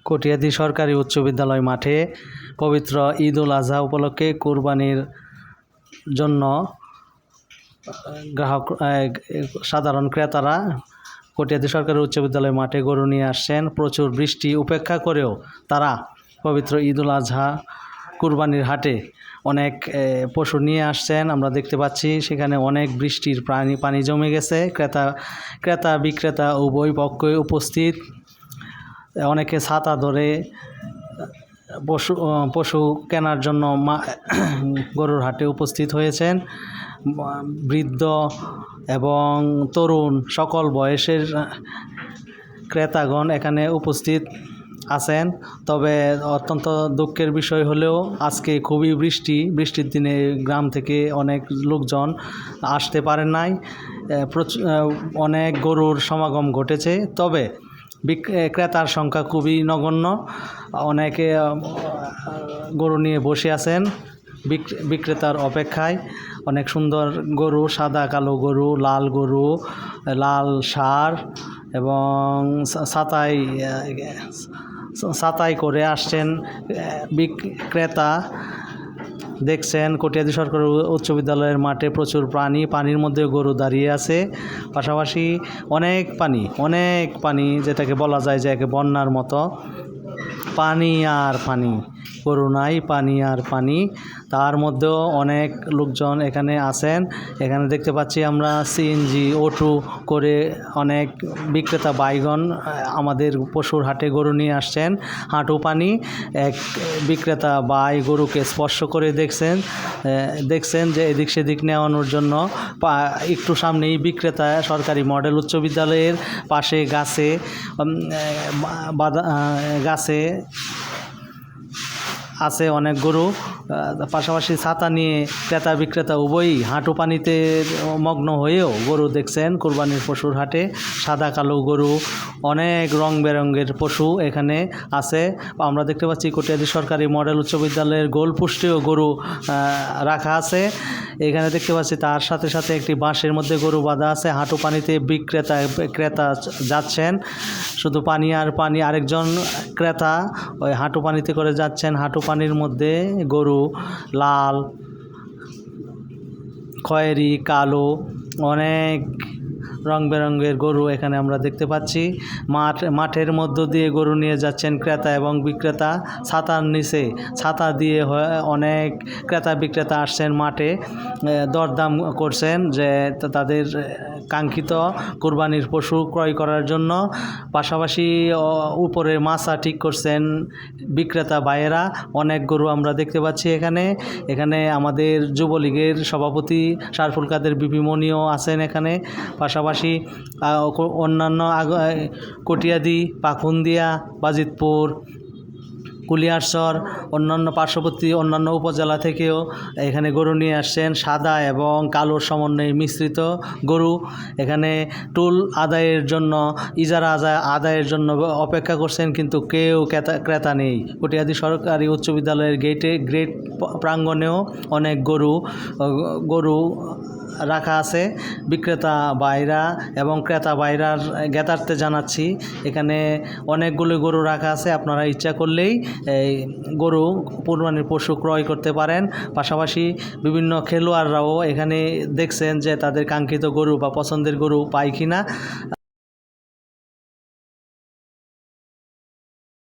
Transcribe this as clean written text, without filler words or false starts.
কটিয়াদী সরকারি উচ্চ বিদ্যালয় মাঠে পবিত্র ঈদ উল আজহা উপলক্ষে কুরবানির জন্য সাধারণ ক্রেতারা কটিয়াদী সরকারি উচ্চ বিদ্যালয় মাঠে গরু নিয়ে আসছেন। প্রচুর বৃষ্টি উপেক্ষা করেও তারা পবিত্র ঈদ উল আজহা কুরবানির হাটে অনেক পশু নিয়ে আসছেন। আমরা দেখতে পাচ্ছি সেখানে অনেক বৃষ্টির পানি জমে গেছে। ক্রেতা বিক্রেতা উভয় পক্ষই উপস্থিত। অনেকে ছাতা ধরে পশু কেনার জন্য গরুর হাটে উপস্থিত হয়েছেন। বৃদ্ধ এবং তরুণ সকল বয়সের ক্রেতাগণ এখানে উপস্থিত আছেন। তবে অত্যন্ত দুঃখের বিষয় হলেও আজকে খুবই বৃষ্টির দিনে গ্রাম থেকে অনেক লোকজন আসতে পারেন নাই। অনেক গরুর সমাগম ঘটেছে, তবে ক্রেতার সংখ্যা খুবই নগণ্য। অনেকে গরু নিয়ে বসে আছেন বিক্রেতার অপেক্ষায়। অনেক সুন্দর গরু, সাদা কালো গরু, লাল গরু, লাল ষাঁড় এবং ছাতাই করে আসছেন বিক্রেতা। দেখছেন কটিয়াদী সরকারি উচ্চ বিদ্যালয়ের মাঠে প্রচুর পানির মধ্যে গরু দাঁড়িয়ে আছে। পাশাপাশি অনেক পানি, যেটাকে বলা যায় যে একে বন্যার মতো পানি আর পানি, গরু নাই, পানি আর পানি। তার মধ্যেও অনেক লোকজন এখানে আছেন। এখানে দেখতে পাচ্ছি আমরা সিএনজি অটো করে অনেক বিক্রেতা বাইগণ আমাদের পশুর হাটে গরু নিয়ে আসছেন। হাঁটু পানি এক বিক্রেতা বাই গরুকে স্পর্শ করে দেখছেন যে এদিক সেদিক নেওয়ানোর জন্য। একটু সামনেই বিক্রেতা সরকারি মডেল উচ্চ বিদ্যালয়ের পাশে গাছে আছে অনেক গরু। পাশাপাশি ছাতা নিয়ে ক্রেতা বিক্রেতা উভয়ই হাঁটু পানিতে মগ্ন হয়েও গরু দেখছেন কুরবানির পশুর হাটে। সাদা কালো গরু, অনেক রং বেরঙের পশু এখানে আছে। আমরা দেখতে পাচ্ছি কটিয়াদী সরকারি মডেল উচ্চ বিদ্যালয়ের গোলপোস্টেও গরু রাখা আছে। এখানে দেখতে পাচ্ছি তার সাথে সাথে একটি বাঁশের মধ্যে গরু বাঁধা আছে। হাঁটু পানিতে ক্রেতা যাচ্ছেন, শুধু পানি আর পানি। আরেকজন ক্রেতা ওই হাঁটু পানিতে করে যাচ্ছেন। হাঁটু পানির মধ্যে গরু লাল, খয়েরি, কালো, অনেক রং বেরঙের গরু এখানে আমরা দেখতে পাচ্ছি। মাঠের মধ্য দিয়ে গরু নিয়ে যাচ্ছেন ক্রেতা এবং বিক্রেতা। ছাতার নিচে ছাতা দিয়ে অনেক ক্রেতা বিক্রেতা আসছেন মাঠে, দরদাম করছেন যে তাদের কাঙ্ক্ষিত কুরবানির পশু ক্রয় করার জন্য। পাশাপাশি উপরে মাচা ঠিক করছেন বিক্রেতা ভাইয়েরা। অনেক গরু আমরা দেখতে পাচ্ছি এখানে আমাদের যুবলীগের সভাপতি শারফুল কাদের বিপি মনিও আছেন এখানে। পাশাপাশি অন্যান্য কটিয়াদী, পাখুন্দিয়া, বাজিতপুর, কুলিয়ারচর, অন্যান্য পার্শ্ববর্তী অন্যান্য উপজেলা থেকেও এখানে গরু নিয়ে আসছেন। সাদা এবং কালোর সমন্বয়ে মিশ্রিত গরু। এখানে টোল আদায়ের জন্য, ইজারা আদায়ের জন্য অপেক্ষা করছেন, কিন্তু কেউ ক্রেতা নেই। কটিয়াদী সরকারি উচ্চ বিদ্যালয়ের গেট প্রাঙ্গণেও অনেক গরু রাখা আছে। বিক্রেতা বাইরা এবং ক্রেতা বাইরার জ্ঞাতার্থে জানাচ্ছি এখানে অনেকগুলো গরু রাখা আছে। আপনারা ইচ্ছা করলেই এই গরু কুরবানির পশু ক্রয় করতে পারেন। পাশাপাশি বিভিন্ন খেলোয়াড়রাও এখানে দেখছেন যে তাদের কাঙ্ক্ষিত গরু বা পছন্দের গরু পায় কিনা।